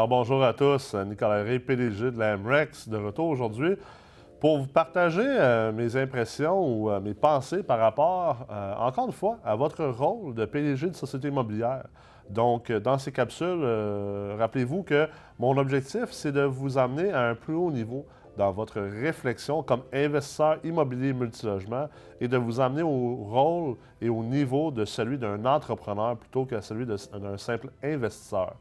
Alors bonjour à tous, Nicolas Ray, PDG de la MREX, de retour aujourd'hui pour vous partager mes impressions ou mes pensées par rapport, encore une fois, à votre rôle de PDG de société immobilière. Donc, dans ces capsules, rappelez-vous que mon objectif, c'est de vous amener à un plus haut niveau dans votre réflexion comme investisseur immobilier multilogement et de vous amener au rôle et au niveau de celui d'un entrepreneur plutôt que celui d'un simple investisseur.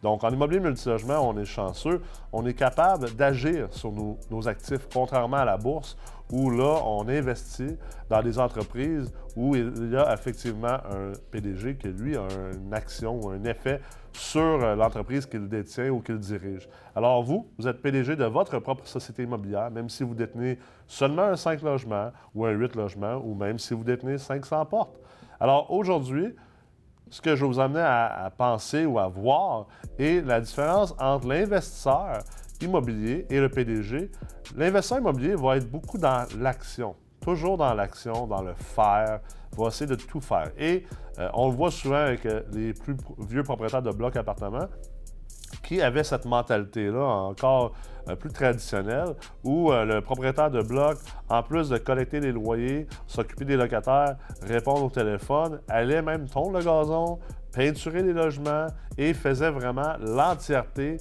Donc, en immobilier multilogement, on est chanceux, on est capable d'agir sur nos actifs, contrairement à la bourse, où là, on investit dans des entreprises où il y a effectivement un PDG qui, lui, a une action ou un effet sur l'entreprise qu'il détient ou qu'il dirige. Alors vous êtes PDG de votre propre société immobilière, même si vous détenez seulement un 5 logements ou un 8 logements, ou même si vous détenez 500 portes. Alors aujourd'hui, ce que je vais vous amener à penser ou à voir est la différence entre l'investisseur immobilier et le PDG. L'investisseur immobilier va être beaucoup dans l'action, toujours dans l'action, dans le faire, va essayer de tout faire. Et on le voit souvent avec les plus vieux propriétaires de blocs appartements qui avaient cette mentalité-là encore plus traditionnelle, où le propriétaire de bloc, en plus de collecter les loyers, s'occuper des locataires, répondre au téléphone, allait même tondre le gazon, peinturer les logements et faisait vraiment l'entièreté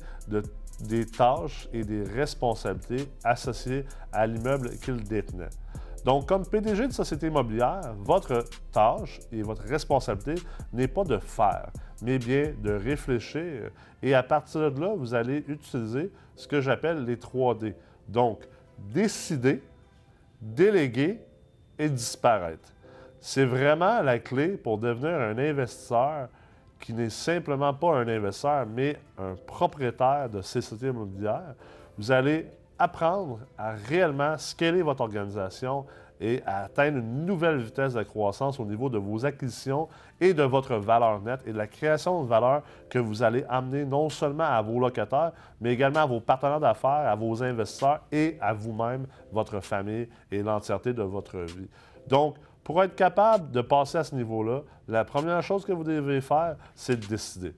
des tâches et des responsabilités associées à l'immeuble qu'il détenait. Donc, comme PDG de société immobilière, votre tâche et votre responsabilité n'est pas de faire, mais bien de réfléchir. Et à partir de là, vous allez utiliser ce que j'appelle les 3D. Donc, décider, déléguer et disparaître. C'est vraiment la clé pour devenir un investisseur qui n'est simplement pas un investisseur, mais un propriétaire de société immobilière. Vous allez apprendre à réellement scaler votre organisation et à atteindre une nouvelle vitesse de croissance au niveau de vos acquisitions et de votre valeur nette et de la création de valeur que vous allez amener non seulement à vos locataires, mais également à vos partenaires d'affaires, à vos investisseurs et à vous-même, votre famille et l'entièreté de votre vie. Donc, pour être capable de passer à ce niveau-là, la première chose que vous devez faire, c'est de décider.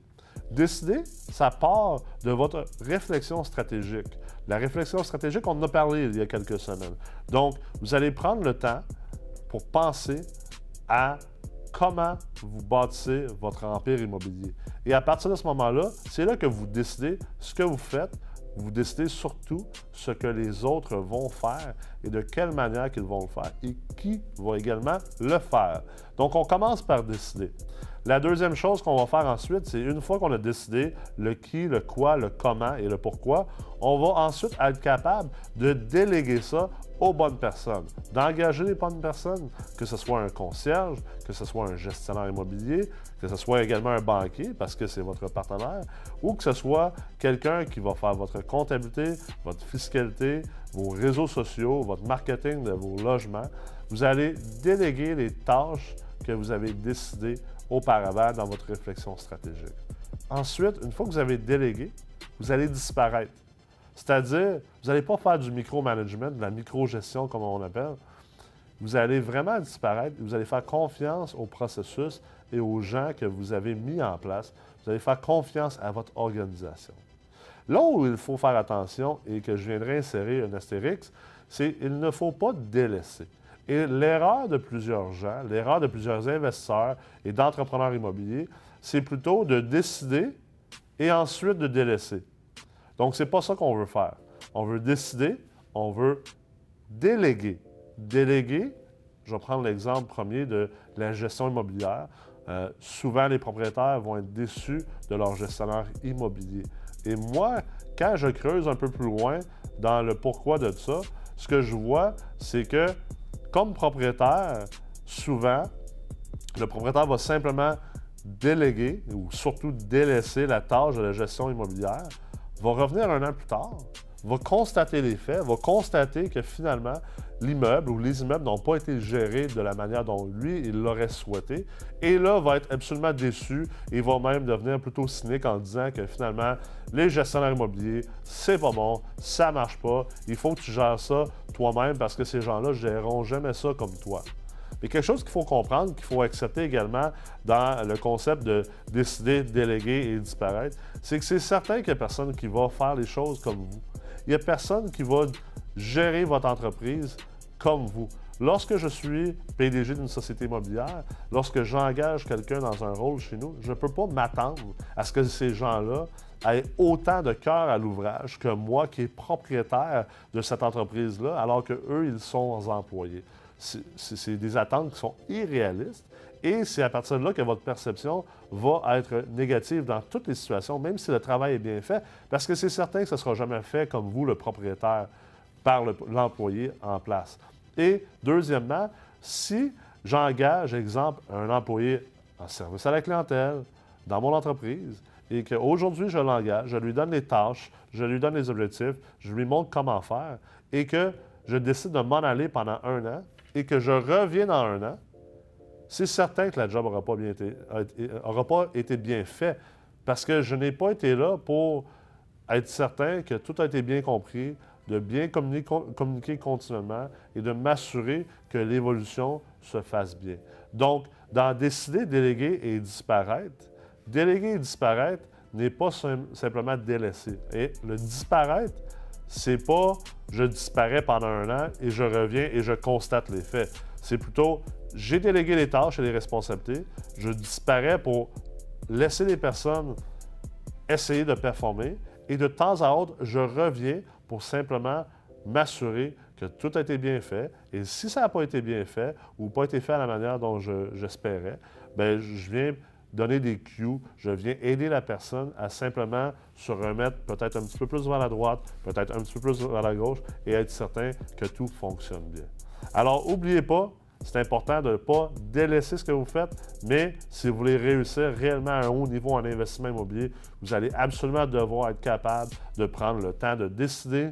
Décider, ça part de votre réflexion stratégique. La réflexion stratégique, on en a parlé il y a quelques semaines. Donc, vous allez prendre le temps pour penser à comment vous bâtissez votre empire immobilier. Et à partir de ce moment-là, c'est là que vous décidez ce que vous faites. Vous décidez surtout ce que les autres vont faire et de quelle manière qu'ils vont le faire et qui va également le faire. Donc, on commence par décider. La deuxième chose qu'on va faire ensuite, c'est une fois qu'on a décidé le qui, le quoi, le comment et le pourquoi, on va ensuite être capable de déléguer ça aux bonnes personnes, d'engager les bonnes personnes, que ce soit un concierge, que ce soit un gestionnaire immobilier, que ce soit également un banquier parce que c'est votre partenaire, ou que ce soit quelqu'un qui va faire votre comptabilité, votre fiscalité, vos réseaux sociaux, votre marketing de vos logements. Vous allez déléguer les tâches que vous avez décidées auparavant dans votre réflexion stratégique. Ensuite, une fois que vous avez délégué, vous allez disparaître. C'est-à-dire, vous n'allez pas faire du micromanagement, de la micro-gestion comme on appelle. Vous allez vraiment disparaître, vous allez faire confiance au processus et aux gens que vous avez mis en place. Vous allez faire confiance à votre organisation. Là où il faut faire attention et que je viendrai insérer un astérix, c'est qu'il ne faut pas délaisser. Et l'erreur de plusieurs gens, l'erreur de plusieurs investisseurs et d'entrepreneurs immobiliers, c'est plutôt de décider et ensuite de délaisser. Donc, ce n'est pas ça qu'on veut faire. On veut décider, on veut déléguer. Déléguer, je vais prendre l'exemple premier de la gestion immobilière. Souvent, les propriétaires vont être déçus de leur gestionnaire immobilier. Et moi, quand je creuse un peu plus loin dans le pourquoi de ça, ce que je vois, c'est que comme propriétaire, souvent, le propriétaire va simplement déléguer ou surtout délaisser la tâche de la gestion immobilière, va revenir un an plus tard, va constater les faits, va constater que finalement, l'immeuble ou les immeubles n'ont pas été gérés de la manière dont lui, il l'aurait souhaité. Et là, va être absolument déçu et va même devenir plutôt cynique en disant que finalement, les gestionnaires immobiliers, c'est pas bon, ça marche pas, il faut que tu gères ça toi-même parce que ces gens-là ne géreront jamais ça comme toi. Mais quelque chose qu'il faut comprendre, qu'il faut accepter également dans le concept de décider, déléguer et disparaître, c'est que c'est certain qu'il n'y a personne qui va faire les choses comme vous. Il n'y a personne qui va gérer votre entreprise comme vous. Lorsque je suis PDG d'une société immobilière, lorsque j'engage quelqu'un dans un rôle chez nous, je ne peux pas m'attendre à ce que ces gens-là aient autant de cœur à l'ouvrage que moi qui est propriétaire de cette entreprise-là, alors qu'eux, ils sont employés. C'est des attentes qui sont irréalistes et c'est à partir de là que votre perception va être négative dans toutes les situations, même si le travail est bien fait, parce que c'est certain que ce ne sera jamais fait comme vous, le propriétaire, par l'employé en place. Et deuxièmement, si j'engage, exemple, un employé en service à la clientèle dans mon entreprise et qu'aujourd'hui je l'engage, je lui donne les tâches, je lui donne les objectifs, je lui montre comment faire et que je décide de m'en aller pendant 1 an et que je reviens dans 1 an, c'est certain que la job n'aura pas été bien fait parce que je n'ai pas été là pour être certain que tout a été bien compris, de bien communiquer continuellement et de m'assurer que l'évolution se fasse bien. Donc, dans décider, déléguer et disparaître n'est pas simplement délaisser. Et le disparaître, c'est pas je disparais pendant 1 an et je reviens et je constate les faits. C'est plutôt j'ai délégué les tâches et les responsabilités, je disparais pour laisser les personnes essayer de performer et de temps à autre, je reviens pour simplement m'assurer que tout a été bien fait. Et si ça n'a pas été bien fait ou pas été fait à la manière dont j'espérais, bien, je viens donner des cues, je viens aider la personne à simplement se remettre peut-être un petit peu plus vers la droite, peut-être un petit peu plus vers la gauche et être certain que tout fonctionne bien. Alors, n'oubliez pas, c'est important de ne pas délaisser ce que vous faites, mais si vous voulez réussir réellement à un haut niveau en investissement immobilier, vous allez absolument devoir être capable de prendre le temps de décider,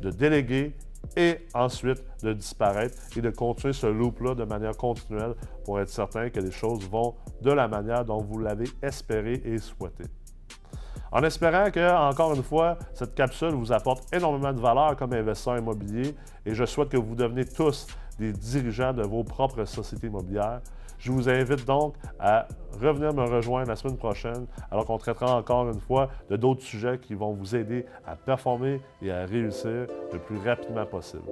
de déléguer et ensuite de disparaître et de continuer ce loop-là de manière continuelle pour être certain que les choses vont de la manière dont vous l'avez espéré et souhaité. En espérant que, encore une fois, cette capsule vous apporte énormément de valeur comme investisseur immobilier et je souhaite que vous deveniez tous des dirigeants de vos propres sociétés immobilières. Je vous invite donc à revenir me rejoindre la semaine prochaine alors qu'on traitera encore une fois de d'autres sujets qui vont vous aider à performer et à réussir le plus rapidement possible.